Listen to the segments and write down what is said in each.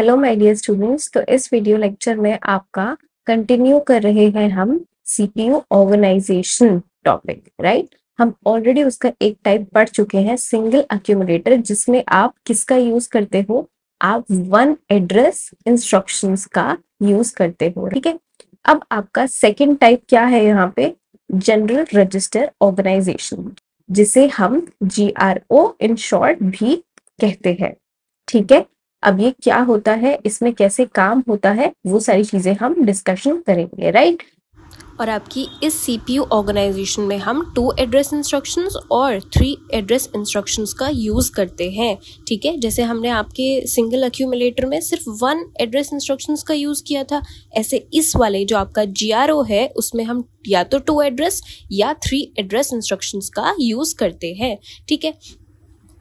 Hello my dear students. तो इस video lecture में आपका कंटिन्यू कर रहे हैं हम सीपीयू ऑर्गेनाइजेशन टॉपिक, राइट। हम ऑलरेडी उसका एक टाइप पढ़ चुके हैं, सिंगल अक्यूमुलेटर, जिसमें आप किसका यूज करते हो, आप वन एड्रेस इंस्ट्रक्शंस का यूज करते हो, ठीक है। अब आपका सेकंड टाइप क्या है यहाँ पे, जनरल रजिस्टर ऑर्गेनाइजेशन, जिसे हम GRO इन शॉर्ट भी कहते हैं, ठीक है। अब ये क्या होता है, इसमें कैसे काम होता है, वो सारी चीजें हम डिस्कशन करेंगे, राइट। और आपकी इस सीपीयू ऑर्गेनाइजेशन में हम 2 एड्रेस इंस्ट्रक्शंस और 3 एड्रेस इंस्ट्रक्शंस का यूज करते हैं, ठीक है। जैसे हमने आपके सिंगल अक्यूमुलेटर में सिर्फ 1 एड्रेस इंस्ट्रक्शंस का यूज किया था, ऐसे इस वाले जो आपका GRO है उसमें हम या तो 2 एड्रेस या 3 एड्रेस इंस्ट्रक्शंस का यूज करते हैं, ठीक है।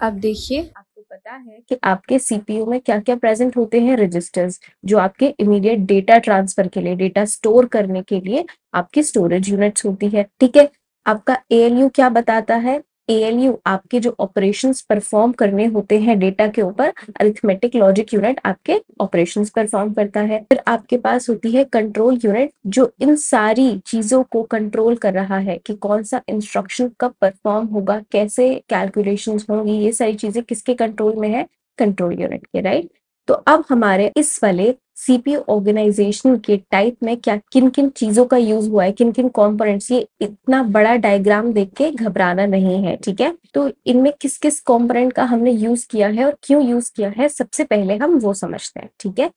अब देखिए, पता है कि आपके सीपीयू में क्या क्या प्रेजेंट होते हैं, रजिस्टर्स, जो आपके इमीडिएट डेटा ट्रांसफर के लिए, डेटा स्टोर करने के लिए आपकी स्टोरेज यूनिट्स होती है, ठीक है। आपका ALU क्या बताता है, ALU आपके जो ऑपरेशंस परफॉर्म करने होते हैं डेटा के ऊपर, अरिथमेटिक लॉजिक यूनिट आपके ऑपरेशंस परफॉर्म करता है। फिर आपके पास होती है कंट्रोल यूनिट, जो इन सारी चीजों को कंट्रोल कर रहा है कि कौन सा इंस्ट्रक्शन कब परफॉर्म होगा, कैसे कैलकुलेशंस होंगी, ये सारी चीजें किसके कंट्रोल में है, कंट्रोल यूनिट के, राइट। तो अब हमारे इस वाले सीपीयू ऑर्गेनाइजेशन के टाइप में क्या किन किन चीजों का यूज हुआ है, किन किन कंपोनेंट्स, ये इतना बड़ा डायग्राम देख के घबराना नहीं है, ठीक है। तो इनमें किस किस कंपोनेंट का हमने यूज किया है और क्यों यूज किया है, सबसे पहले हम वो समझते हैं, ठीक है।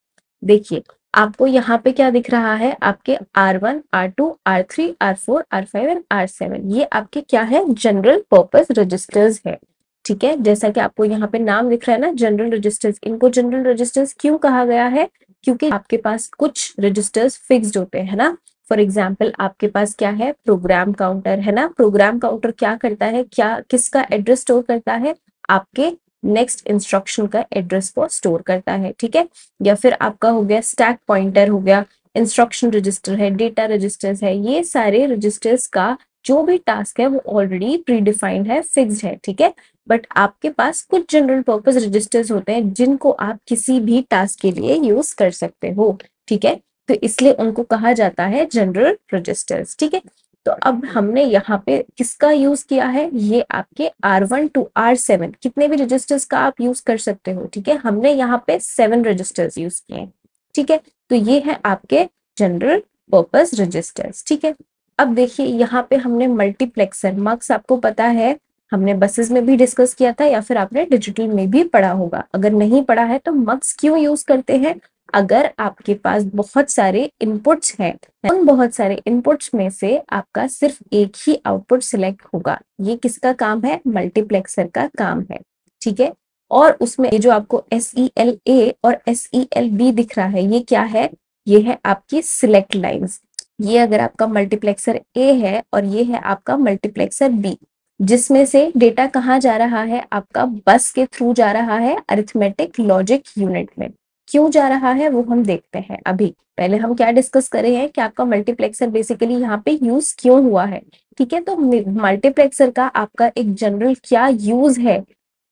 देखिए, आपको यहाँ पे क्या दिख रहा है, आपके R1, R2, R3, R4, R5 and R7, ये आपके क्या है, जनरल पर्पस रजिस्टर्स है, ठीक है। जैसा कि आपको यहाँ पे नाम दिख रहा है ना, जनरल रजिस्टर्स। इनको जनरल रजिस्टर्स क्यों कहा गया है, क्योंकि आपके पास कुछ रजिस्टर्स फिक्स्ड होते हैं ना। फॉर एग्जाम्पल आपके पास क्या है, प्रोग्राम काउंटर है ना। प्रोग्राम काउंटर क्या करता है, क्या किसका एड्रेस स्टोर करता है, आपके नेक्स्ट इंस्ट्रक्शन का एड्रेस को स्टोर करता है, ठीक है। या फिर आपका हो गया स्टैक पॉइंटर, हो गया इंस्ट्रक्शन रजिस्टर है, डेटा रजिस्टर्स है, ये सारे रजिस्टर्स का जो भी टास्क है वो ऑलरेडी प्रीडिफाइंड है, फिक्स्ड है, ठीक है। बट आपके पास कुछ जनरल पर्पस रजिस्टर्स होते हैं जिनको आप किसी भी टास्क के लिए यूज कर सकते हो, ठीक है। तो इसलिए उनको कहा जाता है जनरल रजिस्टर्स, ठीक है। तो अब हमने यहाँ पे किसका यूज किया है, ये आपके R1 to R7 कितने भी रजिस्टर्स का आप यूज कर सकते हो, ठीक है। हमने यहाँ पे 7 रजिस्टर्स यूज किए हैं, ठीक है। तो ये है आपके जनरल पर्पस रजिस्टर्स, ठीक है। अब देखिए यहाँ पे हमने मल्टीप्लेक्सर, मक्स आपको पता है, हमने बसेस में भी डिस्कस किया था या फिर आपने डिजिटल में भी पढ़ा होगा। अगर नहीं पढ़ा है तो मक्स क्यों यूज करते हैं, अगर आपके पास बहुत सारे इनपुट्स हैं, उन बहुत सारे इनपुट्स में से आपका सिर्फ एक ही आउटपुट सिलेक्ट होगा, ये किसका काम है, मल्टीप्लेक्सर का काम है, ठीक है। और उसमें ये जो आपको SELA और SELB दिख रहा है, ये क्या है, ये है आपकी सिलेक्ट लाइंस। ये अगर आपका मल्टीप्लेक्सर A है और ये है आपका मल्टीप्लेक्सर B, जिसमें से डेटा कहाँ जा रहा है, आपका बस के थ्रू जा रहा है अरिथमेटिक लॉजिक यूनिट में। क्यों जा रहा है वो हम देखते हैं अभी। पहले हम क्या डिस्कस कर रहे हैं कि आपका मल्टीप्लेक्सर बेसिकली यहाँ पे यूज क्यों हुआ है, ठीक है। तो मल्टीप्लेक्सर का आपका एक जनरल क्या यूज है,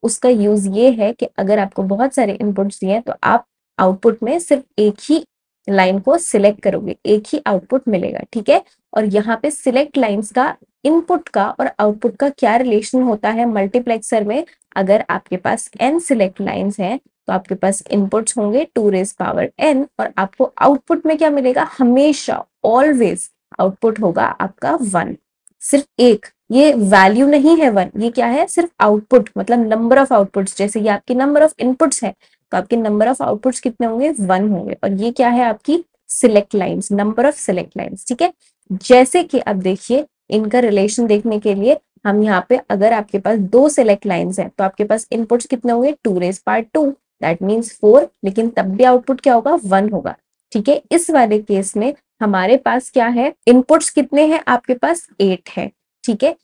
उसका यूज ये है कि अगर आपको बहुत सारे इनपुट्स दिए तो आप आउटपुट में सिर्फ एक ही लाइन को सिलेक्ट करोगे, एक ही आउटपुट मिलेगा, ठीक है। और यहाँ पे सिलेक्ट लाइंस का इनपुट का और आउटपुट का क्या रिलेशन होता है मल्टीप्लेक्सर में, अगर आपके पास n सिलेक्ट लाइंस हैं तो आपके पास इनपुट्स होंगे 2n और आपको आउटपुट में क्या मिलेगा, हमेशा ऑलवेज आउटपुट होगा आपका 1, सिर्फ एक। ये वैल्यू नहीं है 1, ये क्या है, सिर्फ आउटपुट, मतलब नंबर ऑफ आउटपुट्स। जैसे ये आपकी नंबर ऑफ इनपुट्स है तो आपके नंबर ऑफ आउटपुट्स कितने होंगे, 1 होंगे। और ये क्या है, आपकी select lines, number of select lines, ठीक है। जैसे कि अब देखिए, इनका रिलेशन देखने के लिए हम यहाँ पे, अगर आपके पास 2 सिलेक्ट लाइंस हैं तो आपके पास इनपुट्स कितने होंगे, 2 दैट मीन्स 4, लेकिन तब भी आउटपुट क्या होगा, 1 होगा, ठीक है। इस वाले केस में हमारे पास क्या है, इनपुट्स कितने हैं, आपके पास 8 है, ठीक है।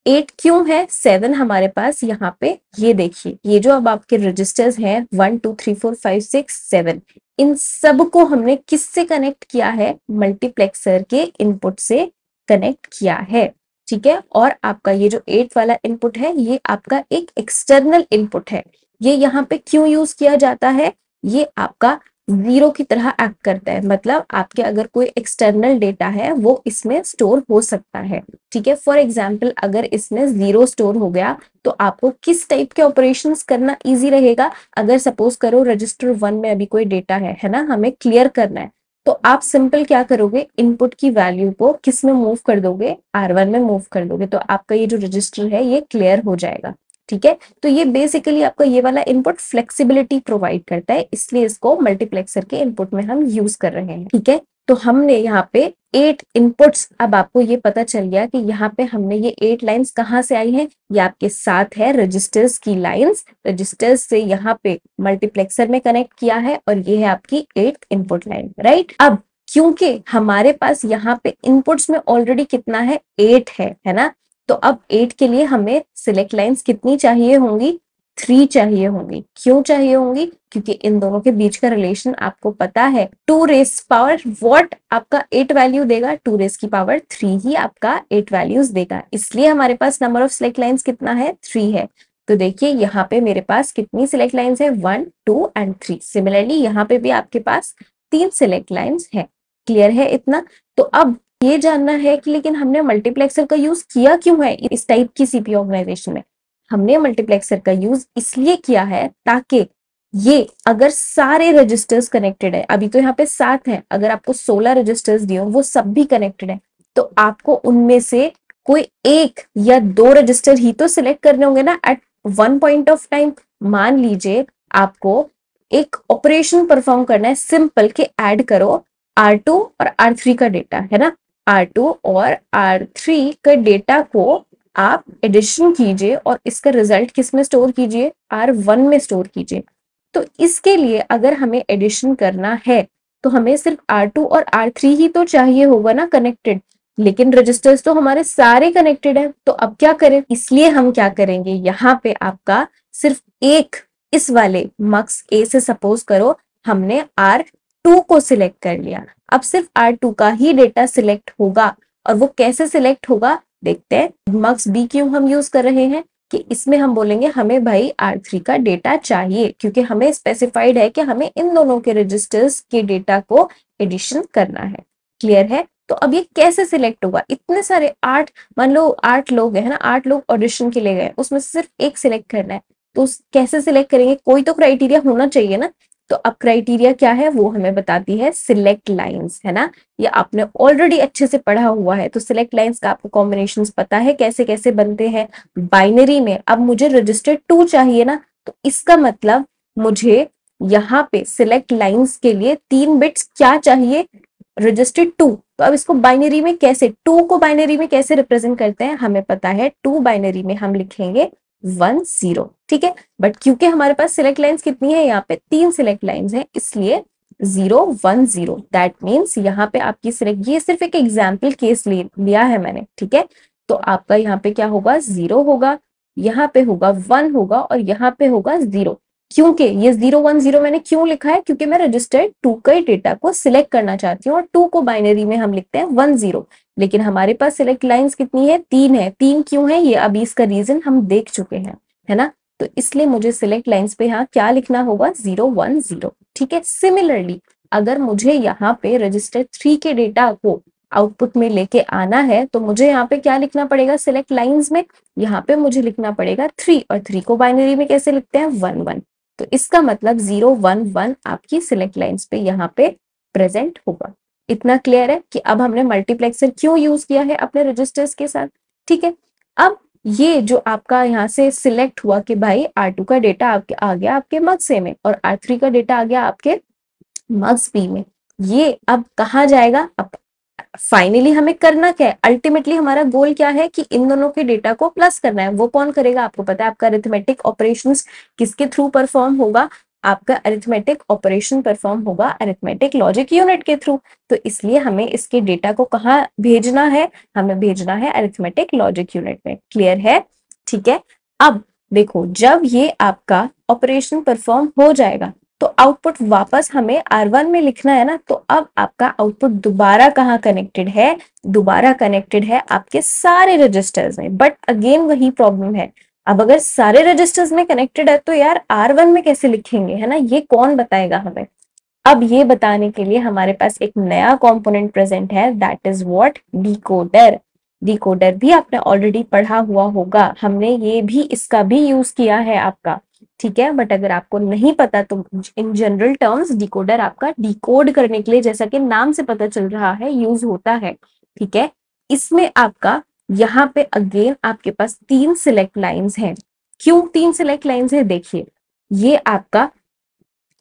8 क्यों है, 7 हमारे पास यहाँ पे, ये देखिए, ये जो अब आपके रजिस्टर्स हैं 1 2 3 4 5 6 7, इन सब को हमने किससे कनेक्ट किया है, मल्टीप्लेक्सर के इनपुट से कनेक्ट किया है, ठीक है। और आपका ये जो 8 वाला इनपुट है, ये आपका एक एक्सटर्नल इनपुट है। ये यहाँ पे क्यों यूज किया जाता है, ये आपका जीरो की तरह एक्ट करता है, मतलब आपके अगर कोई एक्सटर्नल डेटा है वो इसमें स्टोर हो सकता है। ठीक है, फॉर एग्जाम्पल अगर इसमें जीरो स्टोर हो गया तो आपको किस टाइप के ऑपरेशंस करना इजी रहेगा। अगर सपोज करो रजिस्टर 1 में अभी कोई डेटा है ना, हमें क्लियर करना है, तो आप सिंपल क्या करोगे, इनपुट की वैल्यू को किस में मूव कर दोगे, R1 में मूव कर दोगे, तो आपका ये जो रजिस्टर है ये क्लियर हो जाएगा। ठीक है, तो ये बेसिकली आपका ये वाला इनपुट फ्लेक्सिबिलिटी प्रोवाइड करता है, इसलिए इसको मल्टीप्लेक्सर के इनपुट में हम यूज कर रहे हैं। ठीक है, तो हमने यहाँ पे 8 इनपुट्स, अब आपको ये पता चल गया कि यहाँ पे हमने ये 8 लाइंस कहाँ से आई हैं, ये आपके साथ है रजिस्टर्स की लाइंस, रजिस्टर्स से यहाँ पे मल्टीप्लेक्सर में कनेक्ट किया है और ये है आपकी 8th इनपुट लाइन, राइट। अब क्योंकि हमारे पास यहाँ पे इनपुट्स में ऑलरेडी कितना है, 8 है ना, तो अब 8 के लिए हमें सिलेक्ट लाइंस कितनी चाहिए होंगी, 3 चाहिए होंगी। क्यों चाहिए होंगी, क्योंकि इन दोनों के बीच का रिलेशन आपको पता है, 2 रेस पावर व्हाट आपका 8 वैल्यू देगा, 2 रेस की पावर 3 ही आपका 8 वैल्यूज देगा, इसलिए हमारे पास नंबर ऑफ सिलेक्ट लाइंस कितना है, 3 है। तो देखिए यहाँ पे मेरे पास कितनी सिलेक्ट लाइंस है, 1, 2 एंड 3। सिमिलरली यहाँ पे भी आपके पास 3 सिलेक्ट लाइंस है। क्लियर है इतना। तो अब ये जानना है कि लेकिन हमने मल्टीप्लेक्सर का यूज किया क्यों है इस टाइप की सीपीयू ऑर्गेनाइजेशन में। हमने मल्टीप्लेक्सर का यूज इसलिए किया है ताकि ये अगर सारे रजिस्टर्स कनेक्टेड है, अभी तो यहाँ पे 7 हैं, अगर आपको 16 रजिस्टर्स दिए वो सब भी कनेक्टेड है, तो आपको उनमें से कोई 1 या 2 रजिस्टर ही तो सिलेक्ट करने होंगे ना at one point of time. मान लीजिए आपको एक ऑपरेशन परफॉर्म करना है, सिंपल के ऐड करो R2 और R3 का डेटा है ना, R2 और R3 का डेटा को आप एडिशन कीजिए और इसका रिजल्ट किस में स्टोर कीजिए, R1 में स्टोर कीजिए। तो इसके लिए अगर हमें एडिशन करना है तो हमें सिर्फ R2 और R3 ही तो चाहिए होगा ना कनेक्टेड, लेकिन रजिस्टर्स तो हमारे सारे कनेक्टेड हैं, तो अब क्या करें, इसलिए हम क्या करेंगे, यहाँ पे आपका सिर्फ एक इस वाले मक्स ए से सपोज करो हमने R2 को सिलेक्ट कर लिया, अब सिर्फ R2 का ही डेटा सिलेक्ट होगा। और वो कैसे सिलेक्ट होगा देखते हैं। मक्स बी क्यों हम यूज कर रहे हैं कि इसमें हम बोलेंगे हमें भाई R3 का डेटा चाहिए, क्योंकि हमें स्पेसिफाइड है कि हमें इन दोनों के रजिस्टर्स के डेटा को एडिशन करना है। क्लियर है। तो अब ये कैसे सिलेक्ट होगा, इतने सारे 8, मान लो 8 लोग है ना, 8 लोग ऑडिशन के लिए गए, उसमें से सिर्फ एक सिलेक्ट करना है, तो कैसे सिलेक्ट करेंगे, कोई तो क्राइटेरिया होना चाहिए ना। तो अब क्राइटेरिया क्या है वो हमें बताती है सिलेक्ट लाइंस, है ना, ये आपने ऑलरेडी अच्छे से पढ़ा हुआ है। तो सिलेक्ट लाइंस का आपको कॉम्बिनेशंस पता है कैसे कैसे बनते हैं। बाइनरी में अब मुझे रजिस्टर 2 चाहिए ना, तो इसका मतलब मुझे यहाँ पे सिलेक्ट लाइंस के लिए 3 बिट्स क्या चाहिए, रजिस्टर 2। तो अब इसको बाइनरी में कैसे, 2 को बाइनरी में कैसे रिप्रेजेंट करते हैं, हमें पता है 2 बाइनरी में हम लिखेंगे 1 0। ठीक है, बट क्योंकि हमारे पास सिलेक्ट लाइंस कितनी है, यहाँ पे 3 सिलेक्ट लाइंस है, इसलिए 0 1 0। दैट मीन्स यहाँ पे आपकी सिलेक्ट, ये सिर्फ एक एग्जाम्पल केस लिया है मैंने। ठीक है, तो आपका यहाँ पे क्या होगा, 0 होगा, यहाँ पे होगा 1 होगा और यहाँ पे होगा 0। क्योंकि ये 0 1 0 मैंने क्यों लिखा है, क्योंकि मैं रजिस्टर 2 के डेटा को सिलेक्ट करना चाहती हूँ और 2 को बाइनरी में हम लिखते हैं 1 0। लेकिन हमारे पास सिलेक्ट लाइंस कितनी है, 3 है। 3 क्यों है, ये अभी इसका रीजन हम देख चुके हैं, है ना। तो इसलिए मुझे सिलेक्ट लाइंस पे यहाँ क्या लिखना होगा, 0 1 0। ठीक है, सिमिलरली अगर मुझे यहाँ पे रजिस्टर 3 के डेटा को आउटपुट में लेके आना है तो मुझे यहाँ पे क्या लिखना पड़ेगा, सिलेक्ट लाइंस में यहाँ पे मुझे लिखना पड़ेगा 3, और 3 को बाइनरी में कैसे लिखते हैं, 1 1। तो इसका मतलब 0 1 1 आपकी सिलेक्ट लाइंस पे यहाँ पे प्रेजेंट होगा। इतना क्लियर है कि अब हमने मल्टीप्लेक्सर क्यों यूज किया है अपने रजिस्टर्स के साथ। ठीक है, अब ये जो आपका यहाँ से सिलेक्ट हुआ कि भाई R2 का डेटा आपके आ गया आपके मक्स ए में और R3 का डेटा आ गया आपके मक्स बी में, ये अब कहाँ जाएगा, अब फाइनली हमें करना क्या है, अल्टीमेटली हमारा गोल क्या है कि इन दोनों के डेटा को प्लस करना है। वो कौन करेगा, आपको पता है आपका अरिथमेटिक ऑपरेशंस किसके थ्रू परफॉर्म होगा, आपका अरिथमेटिक ऑपरेशन परफॉर्म होगा अरिथमेटिक लॉजिक यूनिट के थ्रू। तो इसलिए हमें इसके डेटा को कहाँ भेजना है, हमें भेजना है अरिथमेटिक लॉजिक यूनिट में। क्लियर है। ठीक है, अब देखो जब ये आपका ऑपरेशन परफॉर्म हो जाएगा तो आउटपुट वापस हमें R1 में लिखना है ना, तो अब आपका आउटपुट दोबारा कहाँ कनेक्टेड है, दोबारा कनेक्टेड है आपके सारे रजिस्टर्स में। बट अगेन वही प्रॉब्लम है, अब अगर सारे रजिस्टर्स में कनेक्टेड है तो यार R1 में कैसे लिखेंगे, है ना, ये कौन बताएगा हमें। अब ये बताने के लिए हमारे पास एक नया कंपोनेंट प्रेजेंट है, that is what, decoder. Decoder भी आपने ऑलरेडी पढ़ा हुआ होगा, हमने ये भी इसका भी यूज किया है आपका, ठीक है। बट अगर आपको नहीं पता तो इन जनरल टर्म्स डिकोडर आपका डिकोड करने के लिए, जैसा कि नाम से पता चल रहा है, यूज होता है, ठीक है। इसमें आपका यहाँ पे अगेन आपके पास 3 सिलेक्ट लाइंस हैं। क्यों 3 सिलेक्ट लाइंस है, देखिए ये आपका,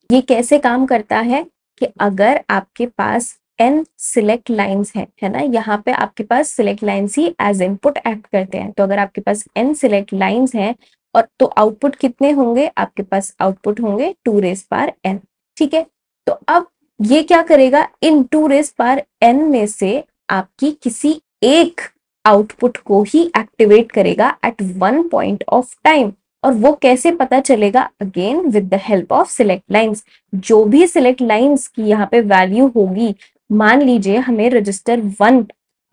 ये कैसे काम करता है कि अगर आपके पास n सिलेक्ट लाइंस है ना, यहाँ पे आपके पास सिलेक्ट लाइंस ही एज इनपुट एक्ट करते हैं। तो अगर आपके पास n सिलेक्ट लाइंस हैं और तो आउटपुट कितने होंगे, आपके पास आउटपुट होंगे 2 रेज पावर n, ठीक है। तो अब ये क्या करेगा, इन 2 रेज पावर n में से आपकी किसी एक आउटपुट को ही एक्टिवेट करेगा at one point of time. और वो कैसे पता चलेगा, again with the help of select lines. जो भी सिलेक्ट लाइंस की यहाँ पे वैल्यू होगी, मान लीजिए हमें रजिस्टर 1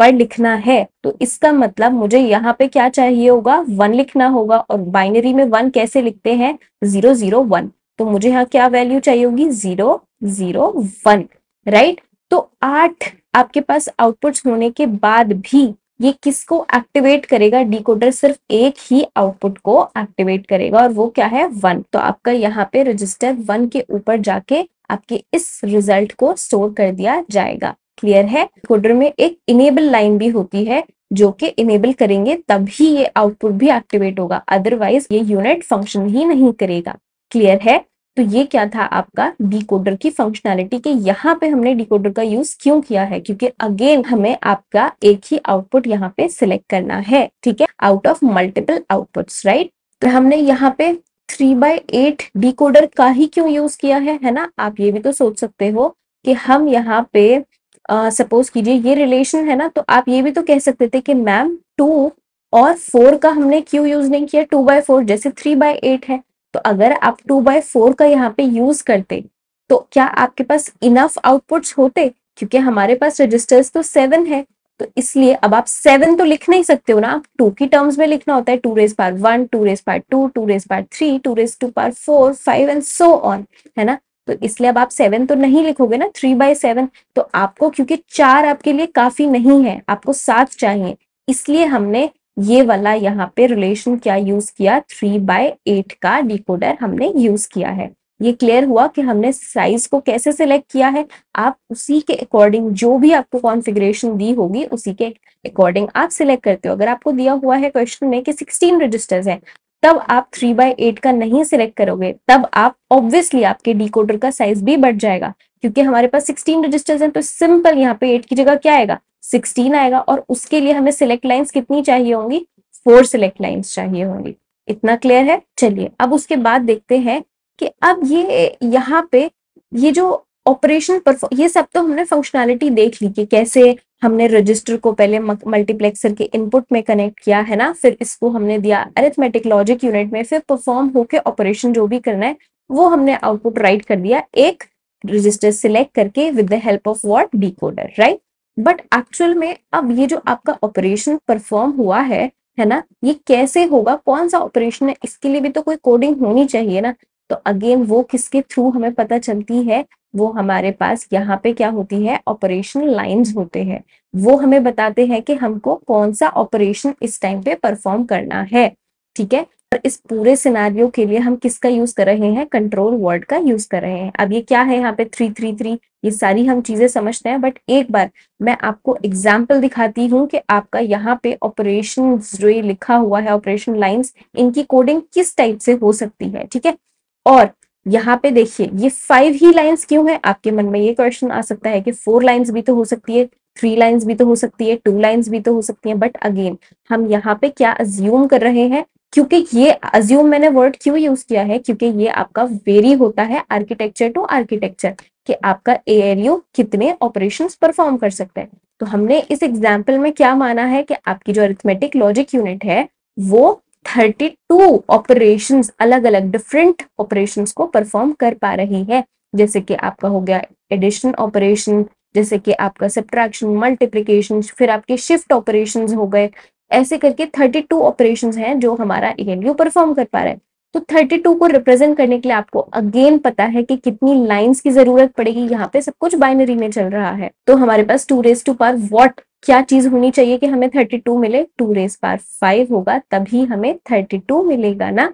पर लिखना है, तो इसका मतलब मुझे यहाँ पे क्या चाहिए होगा, 1 लिखना होगा। और बाइनरी में 1 कैसे लिखते हैं, 001, तो मुझे यहाँ क्या वैल्यू चाहिए होगी, 001, राइट। तो 8 आपके पास आउटपुट्स होने के बाद भी ये किसको एक्टिवेट करेगा, डिकोडर सिर्फ एक ही आउटपुट को एक्टिवेट करेगा, और वो क्या है, 1। तो आपका यहाँ पे रजिस्टर 1 के ऊपर जाके आपके इस रिजल्ट को स्टोर कर दिया जाएगा। क्लियर है। डिकोडर में एक इनेबल लाइन भी होती है, जो कि इनेबल करेंगे तभी ये आउटपुट भी एक्टिवेट होगा, अदरवाइज ये यूनिट फंक्शन ही नहीं करेगा। क्लियर है। तो ये क्या था आपका डिकोडर की फंक्शनैलिटी के, यहाँ पे हमने डिकोडर का यूज क्यों किया है, क्योंकि अगेन हमें आपका एक ही आउटपुट यहाँ पे सिलेक्ट करना है, ठीक है, out of multiple outputs, right. तो हमने यहाँ पे 3/8 डिकोडर का ही क्यों यूज किया है ना। आप ये भी तो सोच सकते हो कि हम यहाँ पे सपोज कीजिए ये रिलेशन है ना, तो आप ये भी तो कह सकते थे कि मैम 2 और 4 का हमने क्यों यूज नहीं किया 2/4, जैसे 3/8 है। तो अगर आप 2/4 का यहाँ पे यूज करते तो क्या आपके पास इनफ आउटपुट्स होते, क्योंकि हमारे पास रजिस्टर्स तो 7 है। तो इसलिए अब आप 7 तो लिख नहीं सकते हो ना, आप 2 की टर्म्स में लिखना होता है, 2 raise power 1, 2 raise power 2, 2 raise power 3, 2 raise to power 4, 5 and so on, है ना। तो इसलिए अब आप 7 तो नहीं लिखोगे ना 3/7। तो आपको, क्योंकि 4 आपके लिए काफी नहीं है, आपको 7 चाहिए, इसलिए हमने ये वाला यहाँ पे रिलेशन क्या यूज किया, 3/8 का डिकोडर हमने यूज किया है। ये क्लियर हुआ कि हमने साइज को कैसे सिलेक्ट किया है। आप उसी के अकॉर्डिंग, जो भी आपको कॉन्फ़िगरेशन दी होगी उसी के अकॉर्डिंग आप सिलेक्ट करते हो। अगर आपको दिया हुआ है क्वेश्चन में कि 16 रजिस्टर्स हैं, तब आप 3/8 का नहीं सिलेक्ट करोगे, तब आप ऑब्वियसली आपके डिकोडर का साइज भी बढ़ जाएगा, क्योंकि हमारे पास 16 रजिस्टर्स हैं। तो सिंपल यहाँ पे 8 की जगह क्या आएगा, 16 आएगा, और उसके लिए हमें सिलेक्ट लाइंस कितनी चाहिए होंगी, 4 सिलेक्ट लाइंस चाहिए होंगी। इतना क्लियर है। चलिए अब उसके बाद देखते हैं कि अब ये यहाँ पे ये जो ऑपरेशन परफॉर्म, ये सब तो हमने फंक्शनैलिटी देख ली कि कैसे हमने रजिस्टर को पहले मल्टीप्लेक्सर के इनपुट में कनेक्ट किया है ना, फिर इसको हमने दिया अरिथमेटिक लॉजिक यूनिट में, फिर परफॉर्म होके ऑपरेशन जो भी करना है वो हमने आउटपुट राइट कर दिया एक रजिस्टर सिलेक्ट करके with the help of what, decoder, right. But actual में अब ये जो आपका ऑपरेशन परफॉर्म हुआ है ना, ये कैसे होगा, कौन सा ऑपरेशन है, इसके लिए भी तो कोई कोडिंग होनी चाहिए ना। तो अगेन वो किसके थ्रू हमें पता चलती है, वो हमारे पास यहाँ पे क्या होती है, ऑपरेशन लाइंस होते हैं। वो हमें बताते हैं कि हमको कौन सा ऑपरेशन इस टाइम पे परफॉर्म करना है, ठीक है। और इस पूरे सिनेरियो के लिए हम किसका यूज कर रहे हैं, कंट्रोल वर्ड का यूज कर रहे हैं। अब ये क्या है यहाँ पे 333, ये सारी हम चीजें समझते हैं, बट एक बार मैं आपको एग्जाम्पल दिखाती हूँ कि आपका यहाँ पे ऑपरेशन जो ये लिखा हुआ है, ऑपरेशन लाइंस, इनकी कोडिंग किस टाइप से हो सकती है, ठीक है। और यहाँ पे देखिए ये 5 ही लाइंस क्यों है, आपके मन में ये क्वेश्चन आ सकता है कि 4 लाइंस भी तो हो सकती है, 3 लाइंस भी तो हो सकती है, 2 लाइंस भी तो हो सकती है। बट अगेन हम यहाँ पे क्या अज्यूम कर रहे हैं, क्योंकि ये अज्यूम मैंने वर्ड क्यों यूज किया है, क्योंकि ये आपका वेरी होता है आर्किटेक्चर टू आर्किटेक्चर, कि आपका एआरयू कितने ऑपरेशंस परफॉर्म कर सकते हैं। तो हमने इस एग्जाम्पल में क्या माना है कि आपकी जो अरिथमेटिक लॉजिक यूनिट है वो 32 ऑपरेशंस, अलग अलग डिफरेंट ऑपरेशंस को परफॉर्म कर पा रही है। जैसे कि आपका हो गया एडिशन ऑपरेशन, जैसे कि आपका सब्ट्रैक्शन, मल्टीप्लिकेशन, फिर आपके शिफ्ट ऑपरेशंस हो गए, ऐसे करके 32 ऑपरेशंस हैं जो हमारा ALU परफॉर्म कर पा रहा है। तो 32 को रिप्रेजेंट करने के लिए आपको अगेन पता है कि कितनी लाइंस की जरूरत पड़ेगी। यहाँ पे सब कुछ बाइनरी में चल रहा है, तो हमारे पास 2 रेज टू पावर व्हाट क्या चीज होनी चाहिए कि हमें 32 मिले, 2 रेज पावर 5 होगा तभी हमें 32 मिलेगा ना।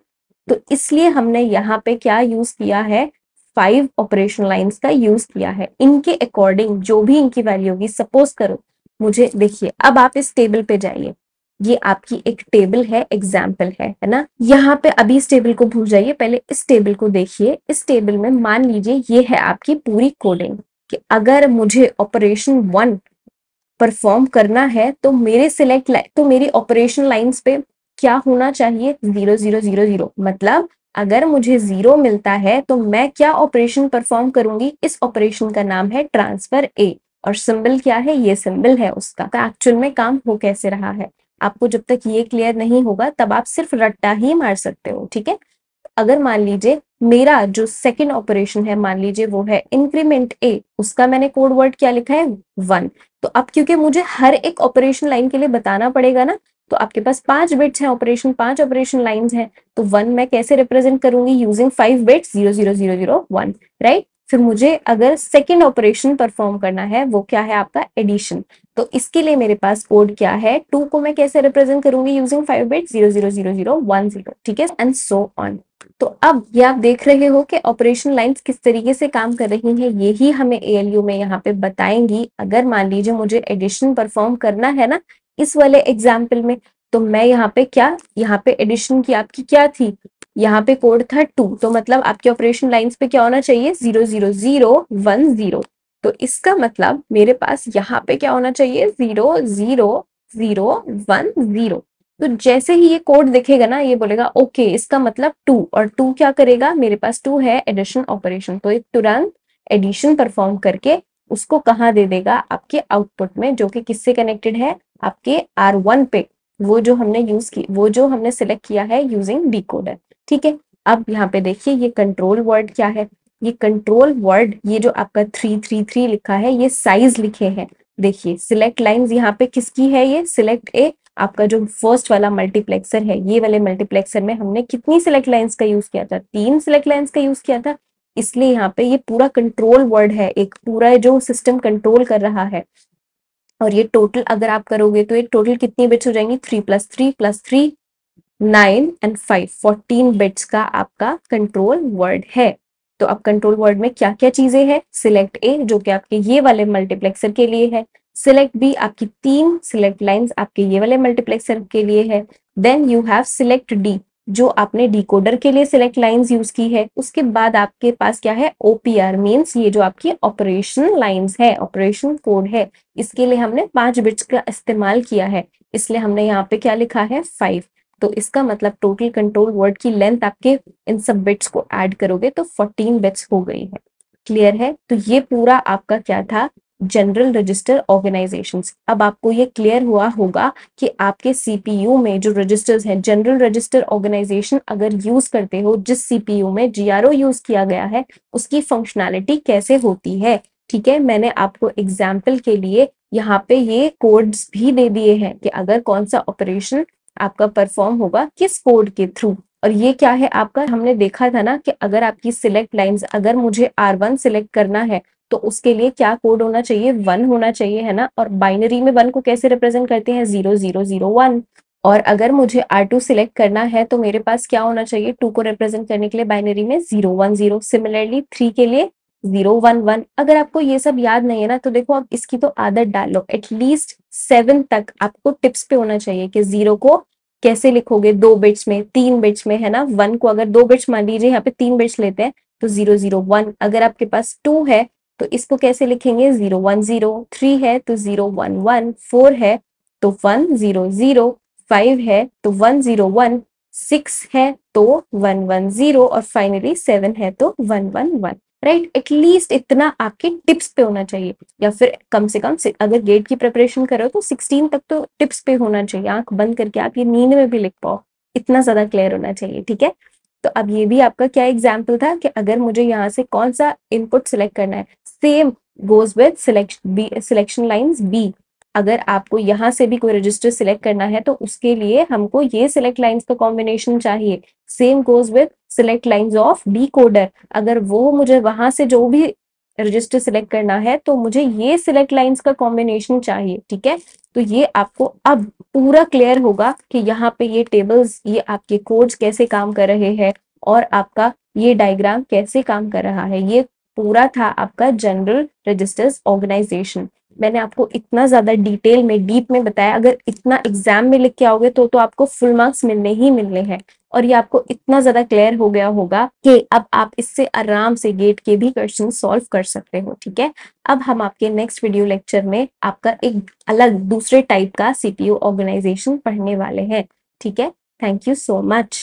तो इसलिए हमने यहाँ पे क्या यूज किया है, 5 ऑपरेशन लाइंस का यूज किया है। इनके अकॉर्डिंग जो भी इनकी वैल्यू होगी, सपोज करो मुझे, देखिए अब आप इस टेबल पे जाइए, ये आपकी एक टेबल है, एग्जाम्पल है ना। यहाँ पे अभी इस टेबल को भूल जाइए, पहले इस टेबल को देखिए। इस टेबल में मान लीजिए ये है आपकी पूरी कोडिंग कि अगर मुझे ऑपरेशन 1 परफॉर्म करना है तो मेरे तो मेरी ऑपरेशन लाइंस पे क्या होना चाहिए, 0 0 0 0। मतलब अगर मुझे 0 मिलता है तो मैं क्या ऑपरेशन परफॉर्म करूंगी, इस ऑपरेशन का नाम है ट्रांसफर ए, और सिंबल क्या है, ये सिंबल है उसका। तो एक्चुअल में काम हो कैसे रहा है, आपको जब तक ये क्लियर नहीं होगा तब आप सिर्फ रट्टा ही मार सकते हो, ठीक है। अगर मान लीजिए मेरा जो सेकंड ऑपरेशन है, मान लीजिए वो है इंक्रीमेंट ए, उसका मैंने कोड वर्ड क्या लिखा है, 1। तो अब क्योंकि मुझे हर एक ऑपरेशन लाइन के लिए बताना पड़ेगा ना, तो आपके पास 5 बिट्स हैं, ऑपरेशन 5 ऑपरेशन लाइंस हैं, तो 1 मैं कैसे रिप्रेजेंट करूंगी, यूजिंग 5 बिट्स, 0 0 0 0 1, राइट। फिर मुझे अगर सेकेंड ऑपरेशन परफॉर्म करना है, वो क्या है आपका एडिशन, तो इसके लिए मेरे पास कोड क्या है, 2 को मैं कैसे रिप्रेजेंट करूंगी, यूजिंग 5 बिट्स, 0 0 0 0 1 0, ठीक है, एंड सो ऑन। तो अब ये आप देख रहे हो कि ऑपरेशन लाइंस किस तरीके से काम कर रही हैं, यही हमें ALU में यहाँ पे बताएंगी। अगर मान लीजिए मुझे एडिशन परफॉर्म करना है ना इस वाले एग्जाम्पल में, तो मैं यहाँ पे क्या, यहाँ पे एडिशन की आपकी क्या थी, यहाँ पे कोड था 2, तो मतलब आपके ऑपरेशन लाइंस पे क्या होना चाहिए, 0 0 0 1 0। तो इसका मतलब मेरे पास यहाँ पे क्या होना चाहिए, 0 0 0 1 0। तो जैसे ही ये कोड दिखेगा ना, ये बोलेगा ओके इसका मतलब 2, और 2 क्या करेगा, मेरे पास 2 है एडिशन ऑपरेशन, तो एक तुरंत एडिशन परफॉर्म करके उसको कहाँ दे देगा, आपके आउटपुट में, जो कि किससे कनेक्टेड है, आपके R1 पे, वो जो हमने यूज की, वो जो हमने सिलेक्ट किया है यूजिंग डिकोडर, ठीक है। अब यहाँ पे देखिए ये कंट्रोल वर्ड क्या है, ये कंट्रोल वर्ड, ये जो आपका 333 लिखा है, ये साइज लिखे हैं। देखिए सिलेक्ट लाइंस यहाँ पे किसकी है, ये सिलेक्ट ए, आपका जो फर्स्ट वाला मल्टीप्लेक्सर है, ये वाले मल्टीप्लेक्सर में हमने कितनी सिलेक्ट लाइंस का यूज किया था, 3 सिलेक्ट लाइंस का यूज किया था। इसलिए यहाँ पे ये पूरा कंट्रोल वर्ड है, एक पूरा जो सिस्टम कंट्रोल कर रहा है। और ये टोटल अगर आप करोगे तो ये टोटल कितनी बिट्स हो जाएंगी, 3 + 3 + 3 9 एंड 5 14 बिट्स का आपका कंट्रोल वर्ड है। तो अब कंट्रोल वर्ड में क्या क्या चीजें हैं, सिलेक्ट ए जो कि आपके ये वाले मल्टीप्लेक्सर के लिए है, सिलेक्ट बी आपकी 3 सिलेक्ट लाइंस आपके ये वाले मल्टीप्लेक्सर के लिए है, then you have select D जो आपने डिकोडर के लिए सिलेक्ट लाइंस यूज की है। उसके बाद आपके पास क्या है, OPR मींस ये जो आपकी ऑपरेशन लाइंस है, ऑपरेशन कोड है, इसके लिए हमने 5 बिट्स का इस्तेमाल किया है, इसलिए हमने यहाँ पे क्या लिखा है, 5। तो इसका मतलब टोटल कंट्रोल वर्ड की लेंथ आपके इन सब बिट्स को ऐड करोगे तो 14 बिट्स हो गई है। क्लियर है, तो ये पूरा आपका क्या था, जनरल रजिस्टर ऑर्गेनाइजेशंस। अब आपको ये क्लियर हुआ होगा कि आपके CPU में जो रजिस्टर्स हैं, जनरल रजिस्टर ऑर्गेनाइजेशन अगर यूज करते हो, जिस CPU में GRO यूज किया गया है, उसकी फंक्शनैलिटी कैसे होती है, ठीक है। मैंने आपको एग्जाम्पल के लिए यहाँ पे ये कोड्स भी दे दिए हैं कि अगर कौन सा ऑपरेशन आपका परफॉर्म होगा किस कोड के थ्रू। और ये क्या है आपका, हमने देखा था ना कि अगर आपकी सिलेक्ट लाइंस, अगर मुझे R1 सिलेक्ट करना है तो उसके लिए क्या कोड होना चाहिए, 1 होना चाहिए, है ना। और बाइनरी में 1 को कैसे रिप्रेजेंट करते हैं, 0 0 0 1। और अगर मुझे R2 सिलेक्ट करना है तो मेरे पास क्या होना चाहिए, 2 को रिप्रेजेंट करने के लिए बाइनरी में 0 1 0। सिमिलरली 3 के लिए 0 1 1। अगर आपको ये सब याद नहीं है ना, तो देखो आप इसकी तो आदत डालो, एटलीस्ट 7 तक आपको टिप्स पे होना चाहिए कि 0 को कैसे लिखोगे, 2 बिट्स में, 3 बिट्स में, है ना। 1 को अगर 2 बिट्स, मान लीजिए यहाँ पे 3 बिट्स लेते हैं तो 0 0 1। अगर आपके पास 2 है तो इसको कैसे लिखेंगे, 0 1 0। 3 है तो 0 1 1। 4 है तो 1 0 0। 5 है तो 1 0 1। 6 है तो 1 1 0। और फाइनली 7 है तो 1 1 1। राइट, एटलीस्ट इतना आपके टिप्स पे होना चाहिए, या फिर कम से कम अगर गेट की प्रिपरेशन करो तो 16 तक तो टिप्स पे होना चाहिए, आंख बंद करके आप ये नींद में भी लिख पाओ, इतना ज्यादा क्लियर होना चाहिए, ठीक है। तो अब ये भी आपका क्या एग्जाम्पल था कि अगर मुझे यहाँ से कौन सा इनपुट सिलेक्ट करना है, same goes with selection lines B. अगर आपको यहाँ से भी कोई रजिस्टर सिलेक्ट करना है तो उसके लिए हमको ये सिलेक्ट लाइंस का कॉम्बिनेशन चाहिए। Same goes with select lines of D coder, अगर वो मुझे वहां से जो भी रजिस्टर सिलेक्ट करना है तो मुझे ये सिलेक्ट लाइंस का कॉम्बिनेशन चाहिए। ठीक है, तो ये आपको अब पूरा क्लियर होगा कि यहाँ पे ये टेबल्स, ये आपके कोड्स कैसे काम कर रहे हैं और आपका ये डायग्राम कैसे काम कर रहा है। ये पूरा था आपका जनरल रजिस्टर्स ऑर्गेनाइजेशन। मैंने आपको इतना ज्यादा डिटेल में, डीप में बताया, अगर इतना एग्जाम में लिख के आओगे तो आपको फुल मार्क्स मिलने ही मिलने हैं। और ये आपको इतना ज्यादा क्लियर हो गया होगा कि अब आप इससे आराम से गेट के भी क्वेश्चन सॉल्व कर सकते हो। ठीक है, अब हम आपके नेक्स्ट वीडियो लेक्चर में आपका एक अलग दूसरे टाइप का सीपीयू ऑर्गेनाइजेशन पढ़ने वाले हैं। ठीक है, थैंक यू सो मच।